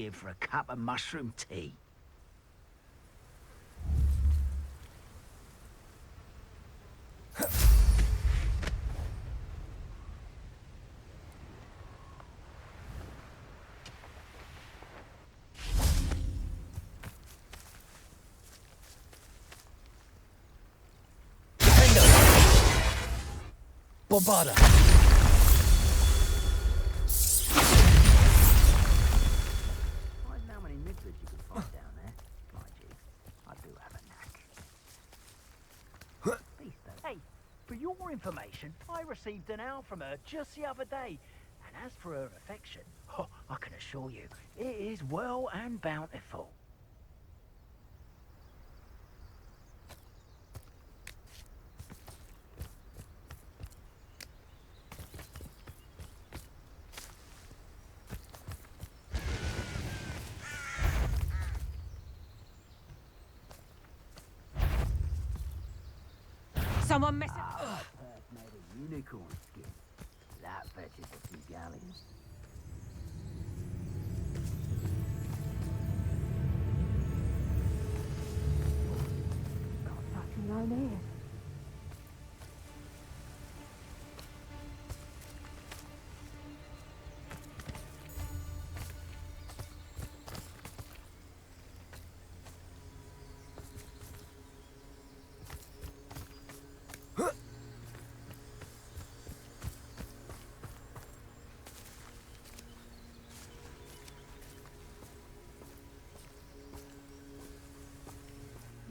here for a cup of mushroom tea. Bombarda. I don't know how many nibblers you can find down there. Mind you, I do have a knack. These don't. Hey, for your information, I received an owl from her just the other day. And as for her affection, I can assure you, it is well and bountiful. Someone messing. First made a unicorn skin. That fetches a few galleons. Got fucking no ears.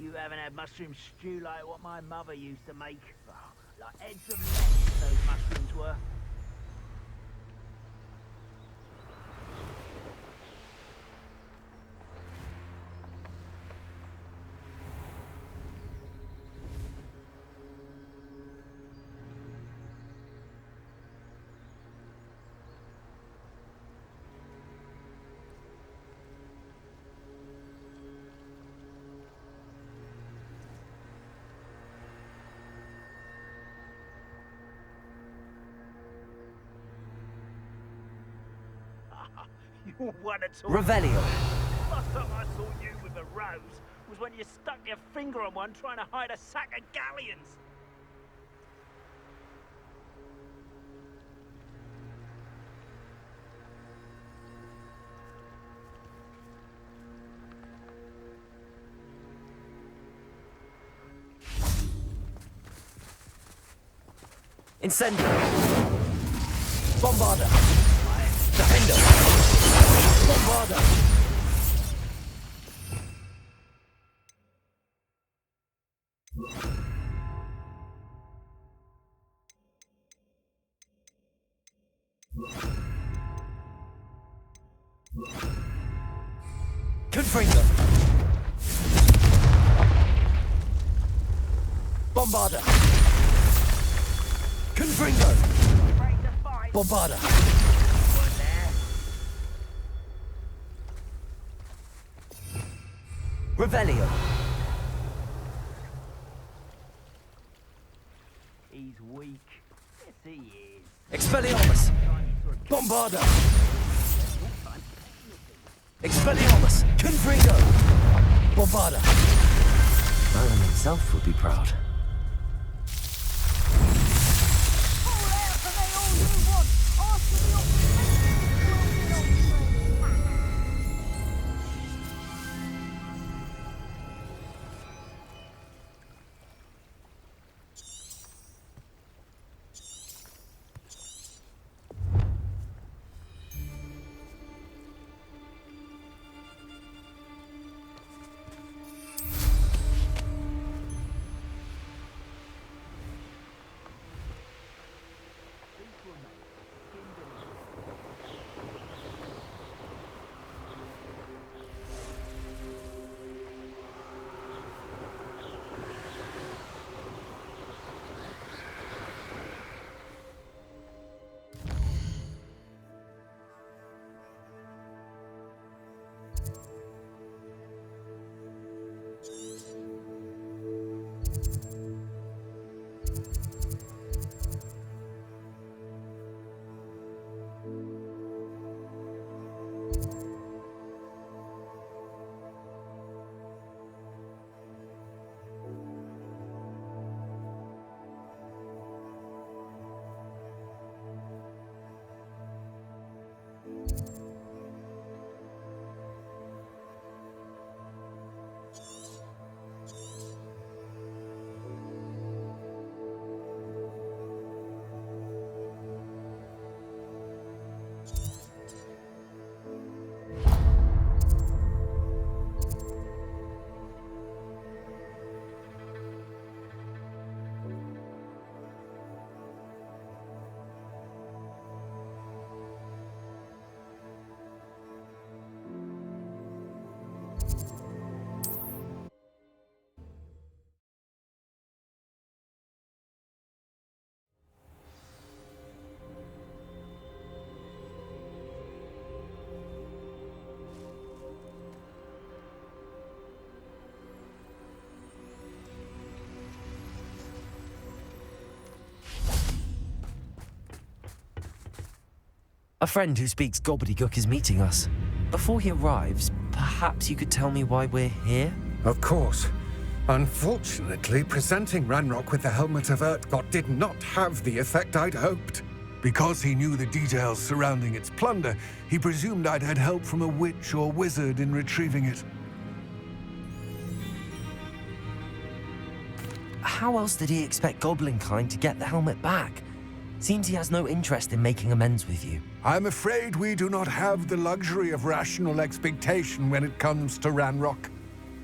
You haven't had mushroom stew like what my mother used to make? Oh, like eggs and lettuce, those mushrooms were. You want to talk? Revelio. Last time I saw you with a rose was when you stuck your finger on one trying to hide a sack of galleons. Incendio. Bombarda. Defender. Bombarda. Confringo. Bombarda. Confringo. Break the fight. Bombarda. One there. Revelio. He's weak. Yes, he is. Expelliarmus. Time he sort of Bombarda. time. Expelliarmus. Confringo. Bombarda. Merlin himself would be proud. Call out for me all you want. Ask for the friend who speaks gobbledygook is meeting us. Before he arrives, perhaps you could tell me why we're here? Of course. Unfortunately, presenting Ranrock with the Helmet of Urtkot did not have the effect I'd hoped. Because he knew the details surrounding its plunder, he presumed I'd had help from a witch or wizard in retrieving it. How else did he expect Goblinkind to get the helmet back? Seems he has no interest in making amends with you. I'm afraid we do not have the luxury of rational expectation when it comes to Ranrock.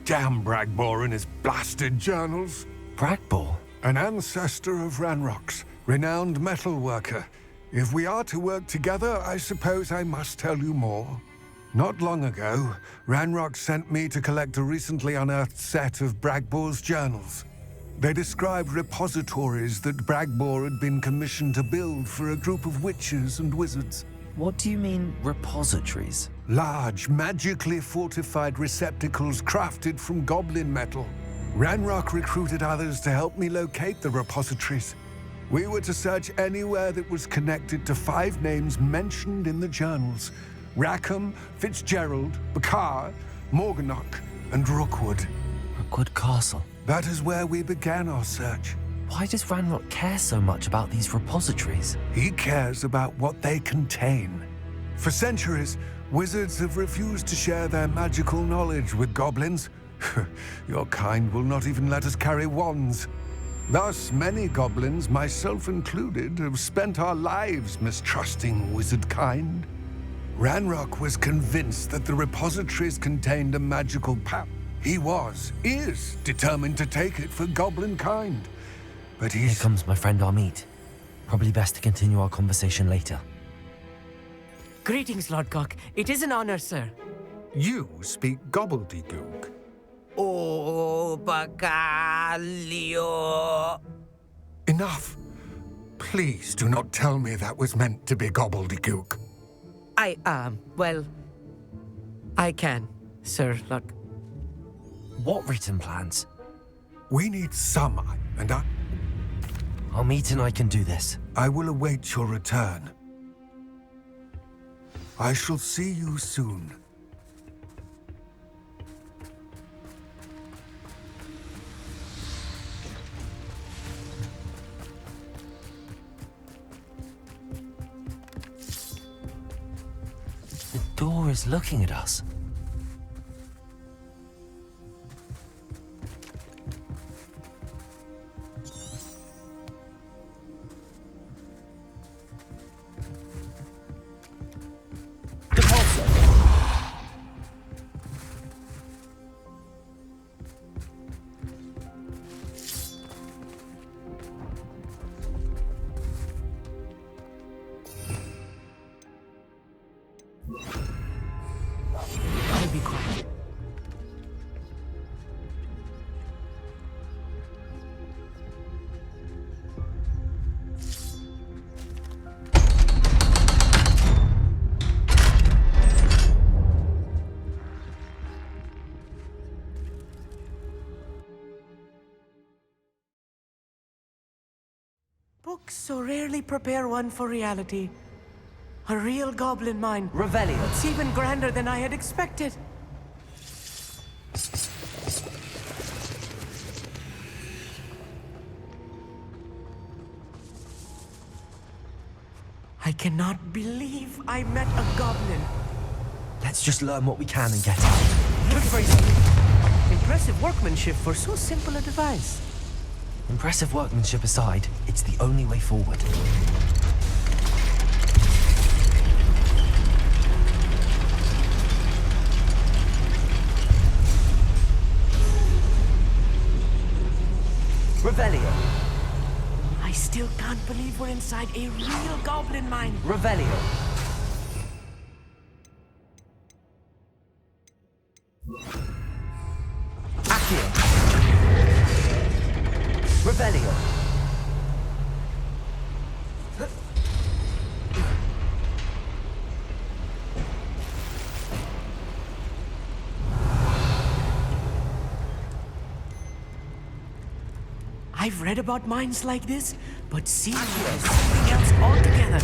Damn Bragbor and his blasted journals. Bragbor? An ancestor of Ranrock's, renowned metal worker. If we are to work together, I suppose I must tell you more. Not long ago, Ranrock sent me to collect a recently unearthed set of Bragbor's journals. They described repositories that Bragbor had been commissioned to build for a group of witches and wizards. What do you mean, repositories? Large, magically fortified receptacles crafted from goblin metal. Ranrock recruited others to help me locate the repositories. We were to search anywhere that was connected to 5 names mentioned in the journals: Rackham, Fitzgerald, Bakar, Morganach, and Rookwood. Rookwood Castle. That is where we began our search. Why does Ranrock care so much about these repositories? He cares about what they contain. For centuries, wizards have refused to share their magical knowledge with goblins. Your kind will not even let us carry wands. Thus, many goblins, myself included, have spent our lives mistrusting wizard kind. Ranrock was convinced that the repositories contained a magical power. He is determined to take it for goblin kind. But Here comes my friend Amit. Probably best to continue our conversation later. Greetings, Lord Cock. It is an honor, sir. You speak gobbledygook. Oh, Bacalio. Enough. Please do not tell me that was meant to be gobbledygook. Well, I can, sir, Lord. What written plans? We need some, and Amit and I can do this. I will await your return. I shall see you soon. The door is looking at us. I'll be quiet. Books so rarely prepare one for reality. A real goblin mine. Revelio. It's even grander than I had expected. I cannot believe I met a goblin. Let's just learn what we can and get out. Good phrasing. Impressive workmanship for so simple a device. Impressive workmanship aside, it's the only way forward. Revelio. I still can't believe we're inside a real goblin mine. Revelio. Accio. Revelio. I've read about mines like this, but seeing it is something else altogether.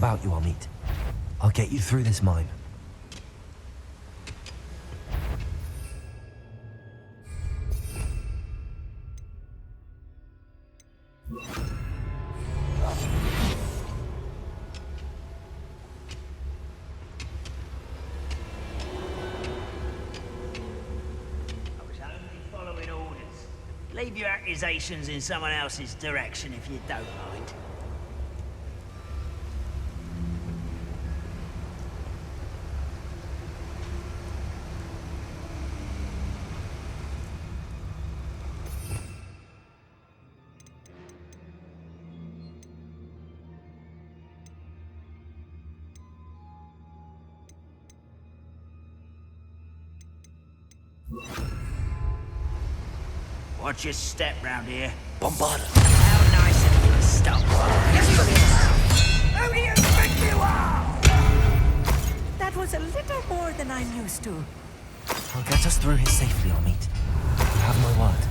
about you, Amit. I'll get you through this mine. Leave your accusations in someone else's direction if you don't mind. Watch your step round here. Bombarda! How nice of you to stop. Who do you think you are? That was a little more than I'm used to. I'll get us through here safely, Amit. You have my word.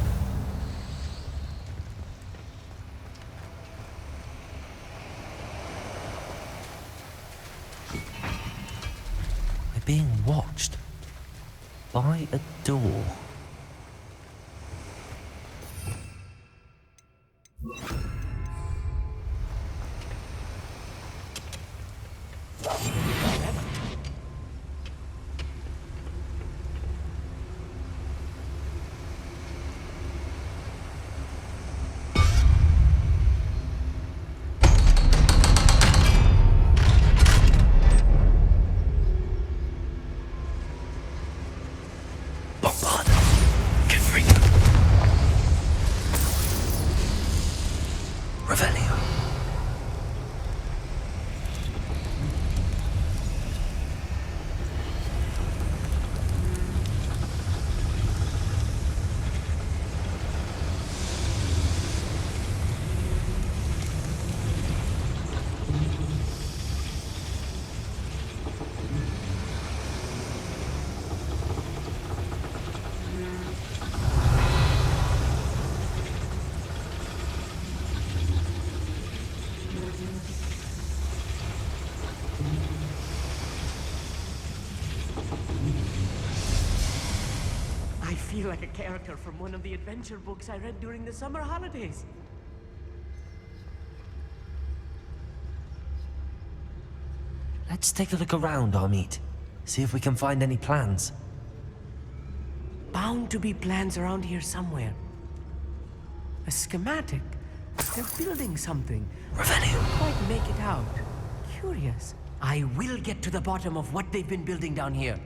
We're being watched. By a door. Bombarda. Confringo. Revelio. I feel like a character from one of the adventure books I read during the summer holidays. Let's take a look around, Amit. See if we can find any plans. Bound to be plans around here somewhere. A schematic. They're building something. Revelio. Can't quite make it out. Curious. I will get to the bottom of what they've been building down here.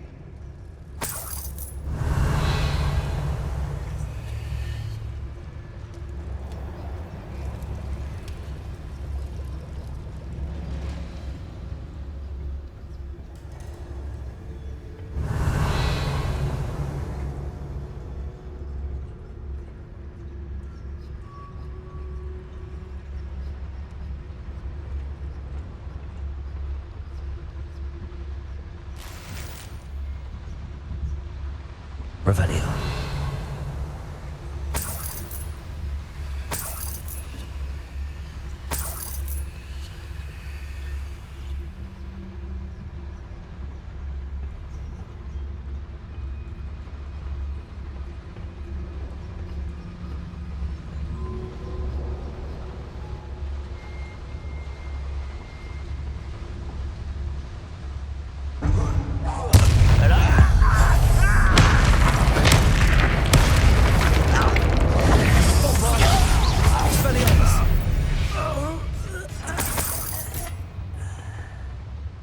Revelio.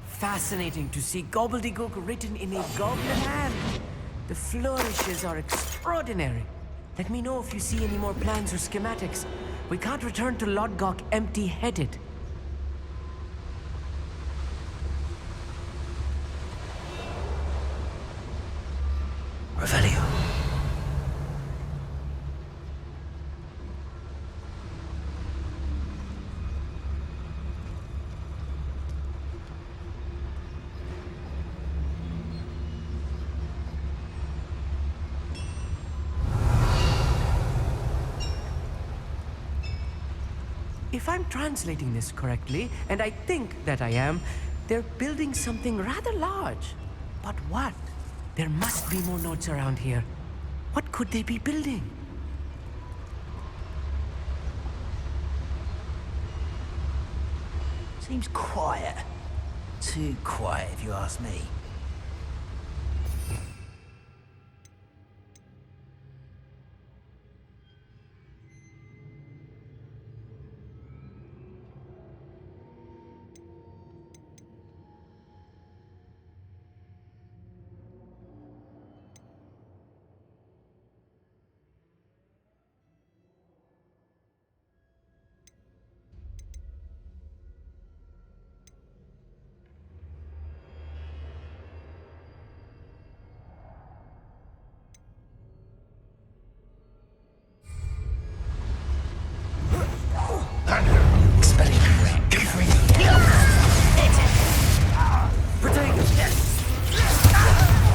Fascinating to see gobbledygook written in a goblin hand. The flourishes are extraordinary. Let me know if you see any more plans or schematics. We can't return to Lodgok empty-headed. Revelio. If I'm translating this correctly, and I think that I am, they're building something rather large. But what? There must be more notes around here. What could they be building? Seems quiet. Too quiet, if you ask me.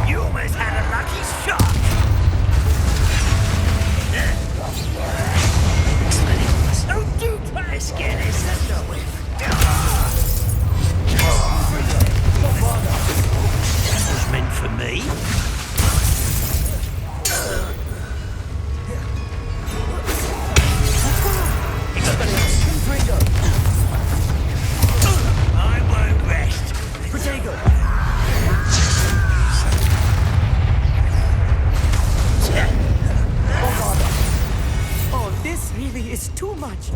You almost had a lucky shot! Don't do try to scare this sister with. That was meant for me. I won't rest. Oh, this really is too much.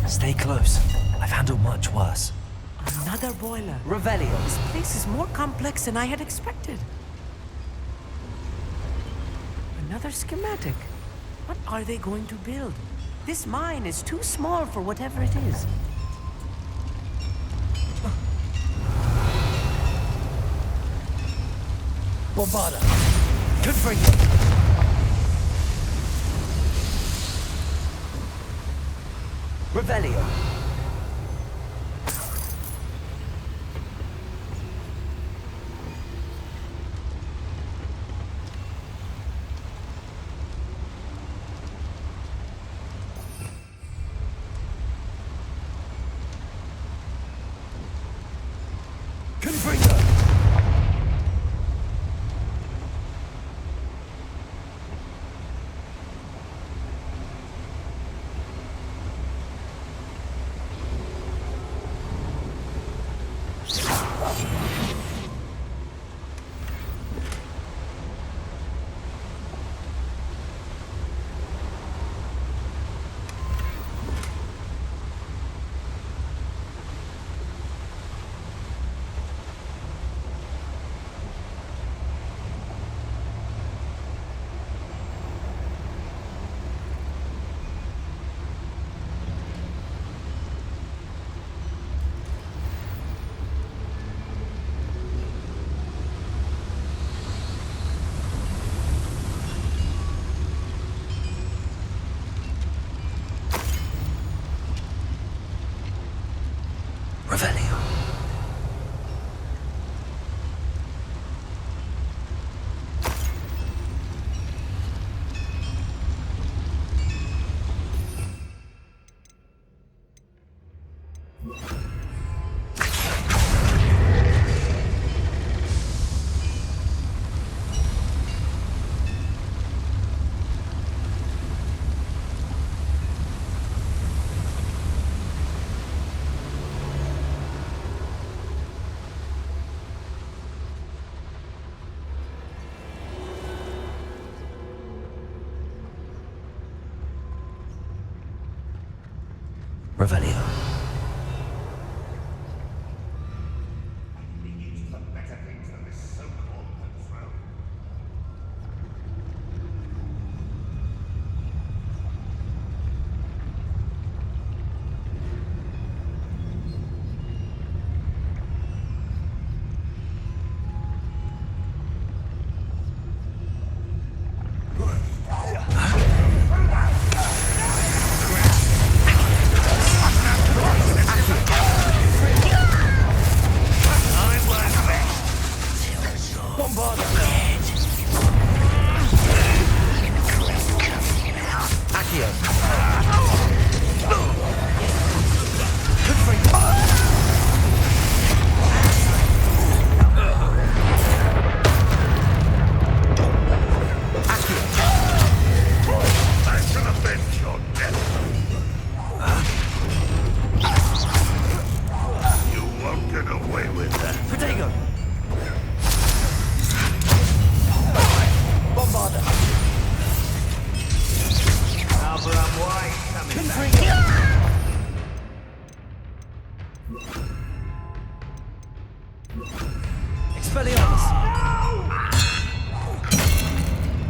Stay close. I've handled much worse. Another boiler. Revelio. This place is more complex than I had expected. Another schematic. What are they going to build? This mine is too small for whatever it is. Bombarda. Confringo. Revelio. Confringo. Revelio. Revelio. Expelliarmus!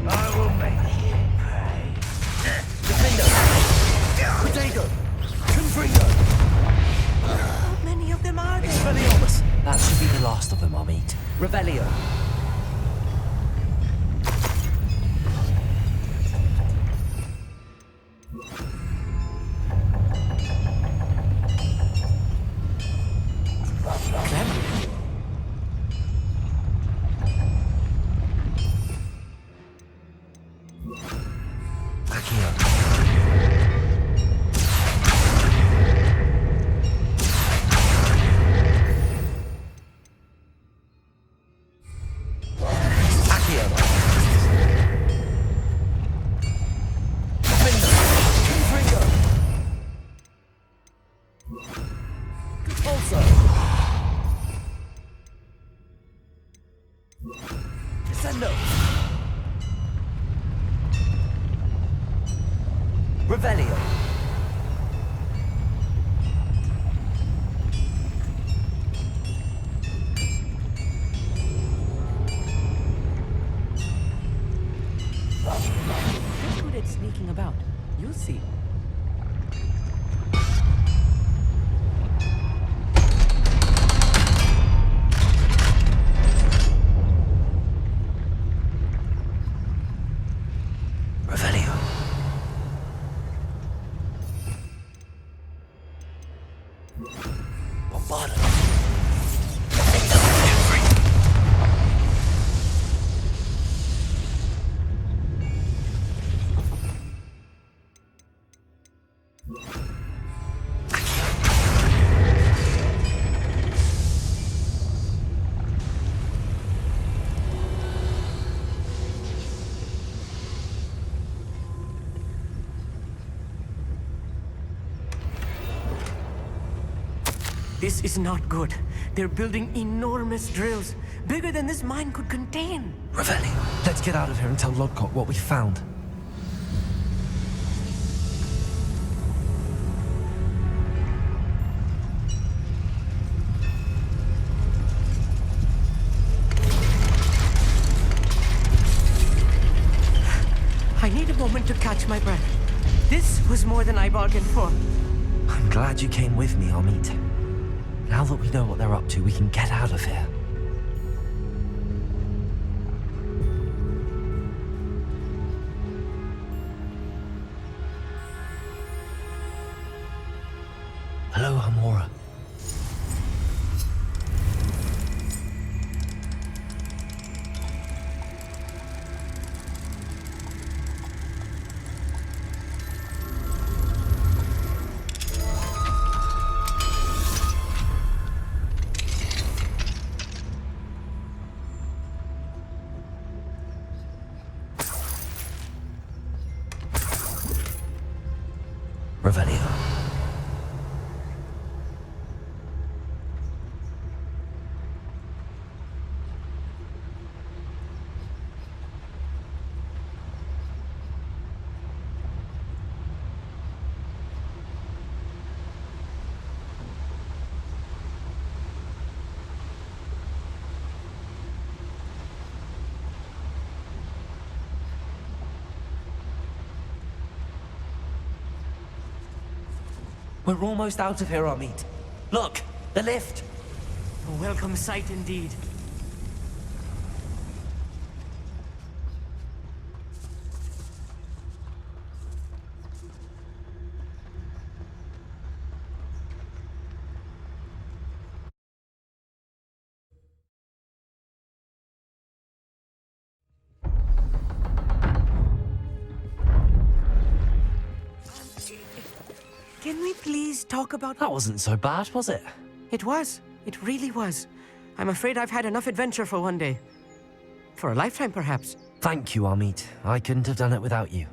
I will make you pay. Defendo! Protego! Confringo! How many of them are there? Expelliarmus! That should be the last of them, Amit. Revelio! Clever. Accio! Accio! Defendo! Confringo! Also! Descendo! Revelio! Get good at sneaking about. You'll see. Revelio! Bombardo! This is not good. They're building enormous drills, bigger than this mine could contain. Revelio! Let's get out of here and tell Lodcock what we found. I need a moment to catch my breath. This was more than I bargained for. I'm glad you came with me, Amit. Now that we know what they're up to, we can get out of here. Hello, Hamora. Revelio. We're almost out of here, Amit. Look, the lift. A welcome sight indeed. Can we please talk about... That wasn't so bad, was it? It was. It really was. I'm afraid I've had enough adventure for one day. For a lifetime, perhaps. Thank you, Amit. I couldn't have done it without you.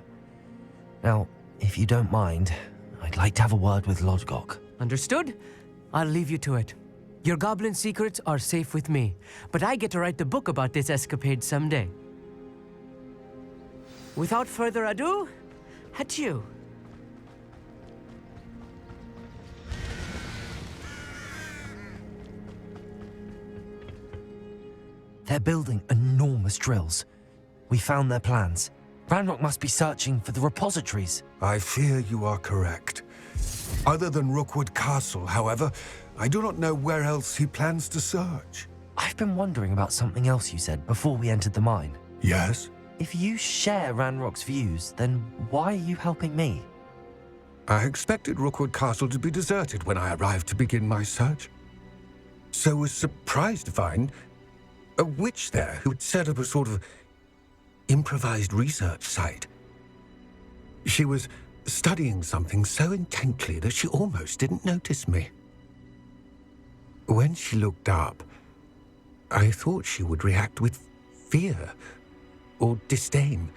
Now, if you don't mind, I'd like to have a word with Lodgok. Understood? I'll leave you to it. Your goblin secrets are safe with me, but I get to write the book about this escapade someday. Without further ado, adieu. They're building enormous drills. We found their plans. Ranrock must be searching for the repositories. I fear you are correct. Other than Rookwood Castle, however, I do not know where else he plans to search. I've been wondering about something else you said before we entered the mine. Yes? If you share Ranrock's views, then why are you helping me? I expected Rookwood Castle to be deserted when I arrived to begin my search. So was surprised to find a witch there who had set up a sort of improvised research site. She was studying something so intently that she almost didn't notice me. When she looked up, I thought she would react with fear or disdain.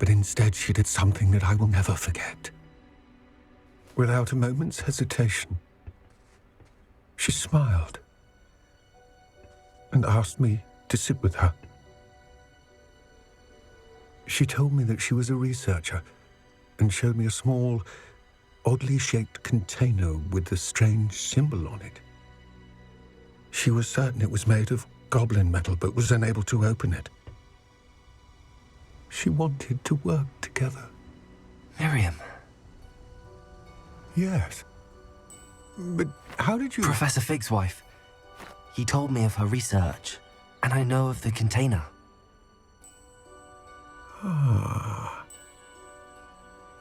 But instead she did something that I will never forget. Without a moment's hesitation, she smiled and asked me to sit with her. She told me that she was a researcher and showed me a small, oddly shaped container with a strange symbol on it. She was certain it was made of goblin metal, but was unable to open it. She wanted to work together. Miriam. Yes. But how did you... Professor Fig's wife. He told me of her research, and I know of the container.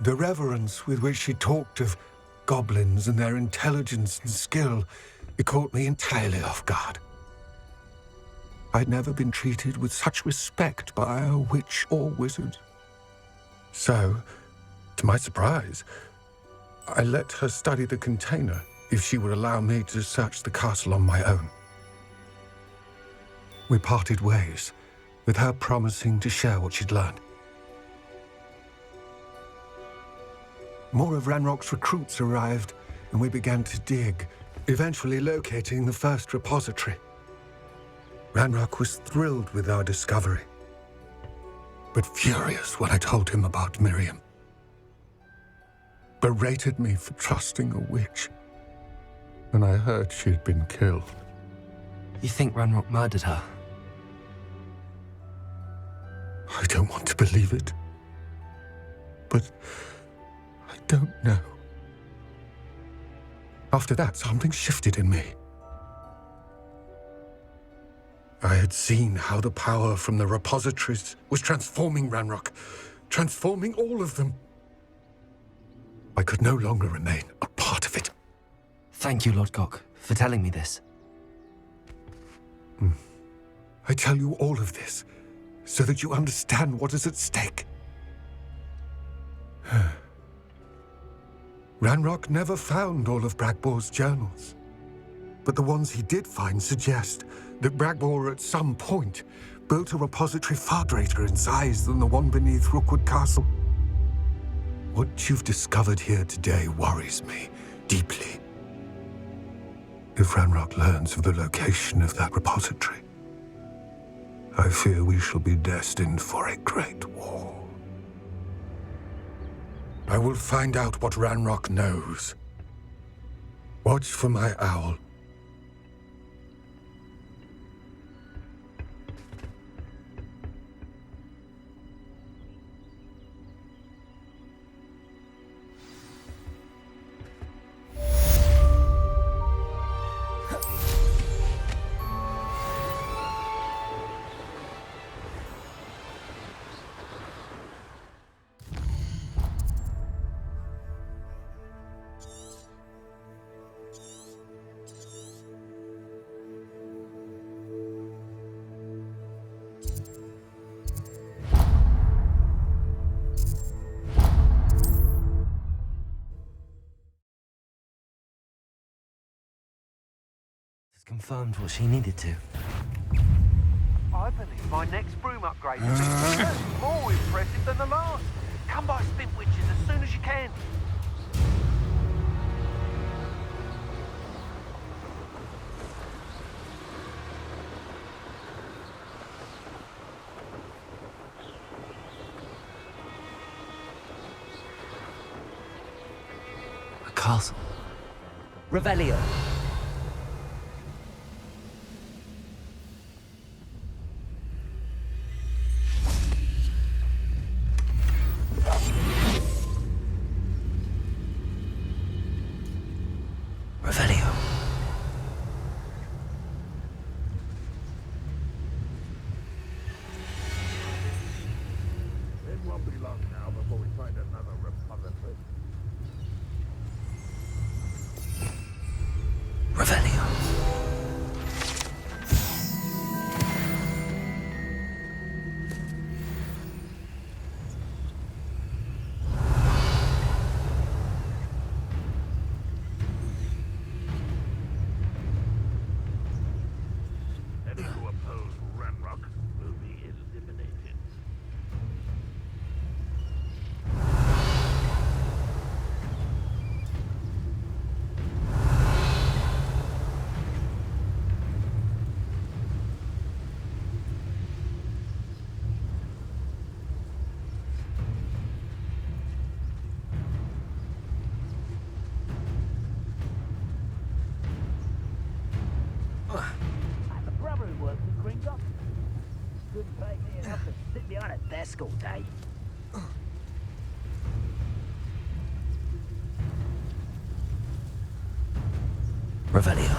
The reverence with which she talked of goblins and their intelligence and skill, it caught me entirely off guard. I'd never been treated with such respect by a witch or wizard. So, to my surprise, I let her study the container if she would allow me to search the castle on my own. We parted ways, with her promising to share what she'd learned. More of Ranrock's recruits arrived, and we began to dig, eventually locating the first repository. Ranrock was thrilled with our discovery, but furious when I told him about Miriam. Berated me for trusting a witch, and I heard she had been killed. You think Ranrock murdered her? I don't want to believe it, but I don't know. After that, something shifted in me. I had seen how the power from the repositories was transforming Ranrock, transforming all of them. I could no longer remain a part of it. Thank you, Lodgok, for telling me this. I tell you all of this so that you understand what is at stake. Ranrock never found all of Bragbor's journals, but the ones he did find suggest that Bragbor at some point built a repository far greater in size than the one beneath Rookwood Castle. What you've discovered here today worries me deeply. If Ranrock learns of the location of that repository, I fear we shall be destined for a great war. I will find out what Ranrock knows. Watch for my owl. Confirmed what she needed to. I believe my next broom upgrade will be more impressive than the last. Come by Spit Witches as soon as you can. A castle. Revelio. Gringo? Couldn't pay me enough to sit behind a desk all day. Revelio.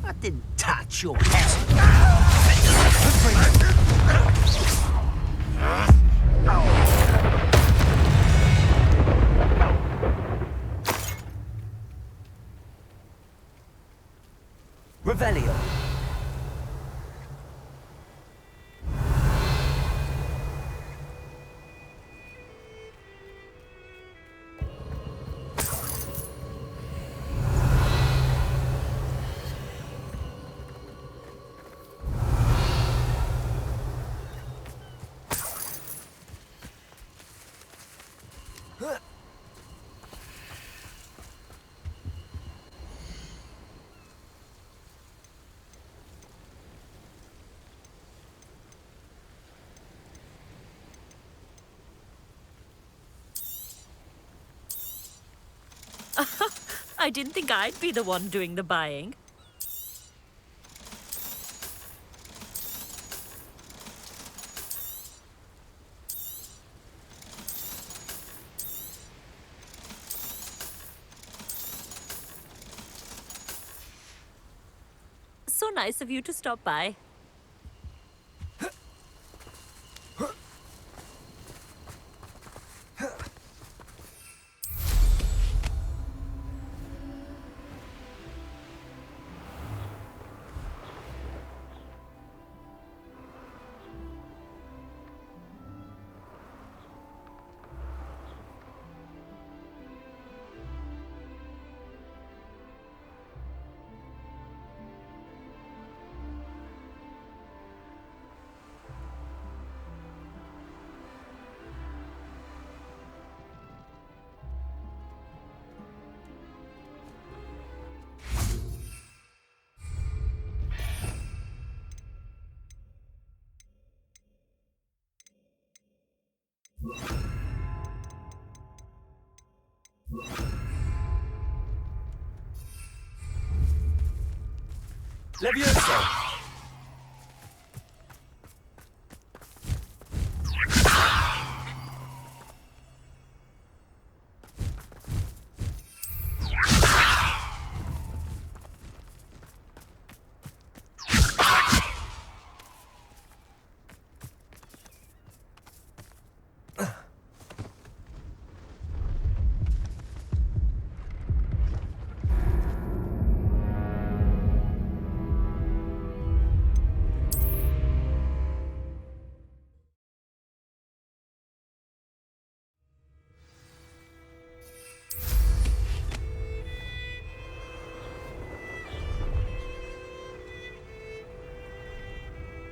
I didn't touch your house. Revelio. I didn't think I'd be the one doing the buying. So nice of you to stop by. Levioso.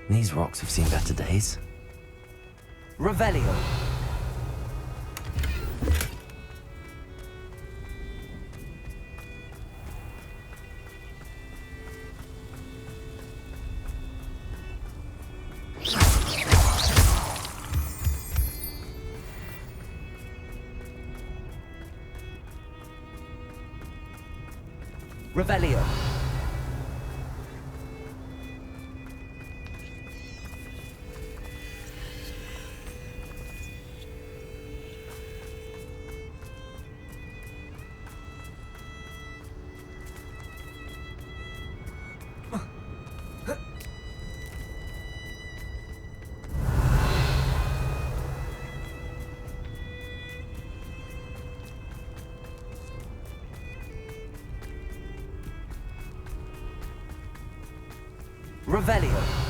These rocks have seen better days. Revelio. Revelio. Revelio.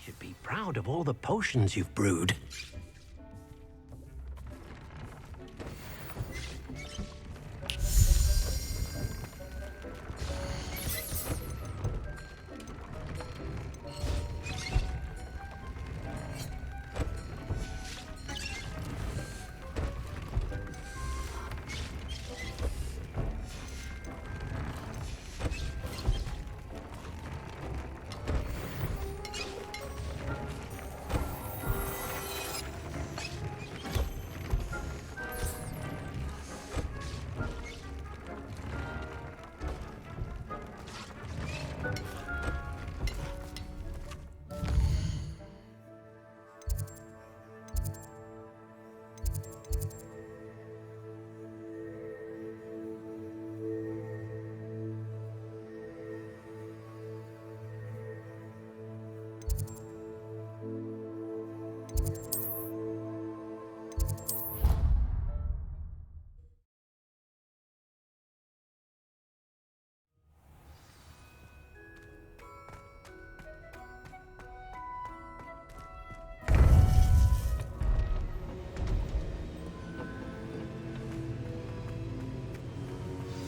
should be proud of all the potions you've brewed.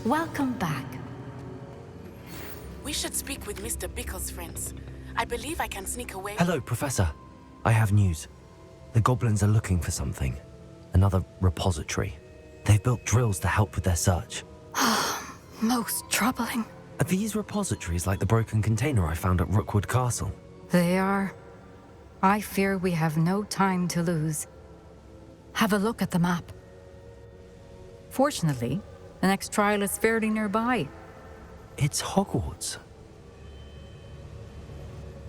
Welcome back. We should speak with Mr. Bickle's friends. I believe I can sneak away. Hello, Professor. I have news. The goblins are looking for something. Another repository. They've built drills to help with their search. Most troubling. Are these repositories like the broken container I found at Rookwood Castle? They are. I fear we have no time to lose. Have a look at the map. Fortunately, the next trial is fairly nearby. It's Hogwarts.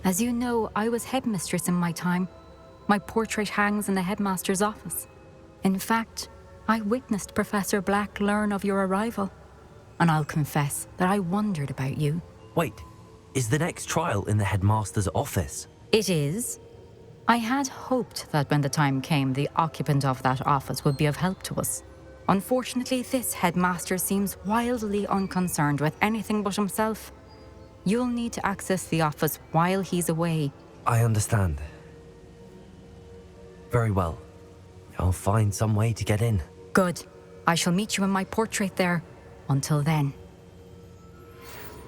As you know, I was headmistress in my time. My portrait hangs in the headmaster's office. In fact, I witnessed Professor Black learn of your arrival. And I'll confess that I wondered about you. Wait, is the next trial in the headmaster's office? It is. I had hoped that when the time came, the occupant of that office would be of help to us. Unfortunately, this headmaster seems wildly unconcerned with anything but himself. You'll need to access the office while he's away. I understand. Very well. I'll find some way to get in. Good. I shall meet you in my portrait there. Until then.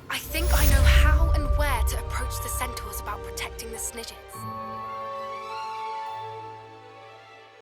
I think I know how and where to approach the centaurs about protecting the snidgets.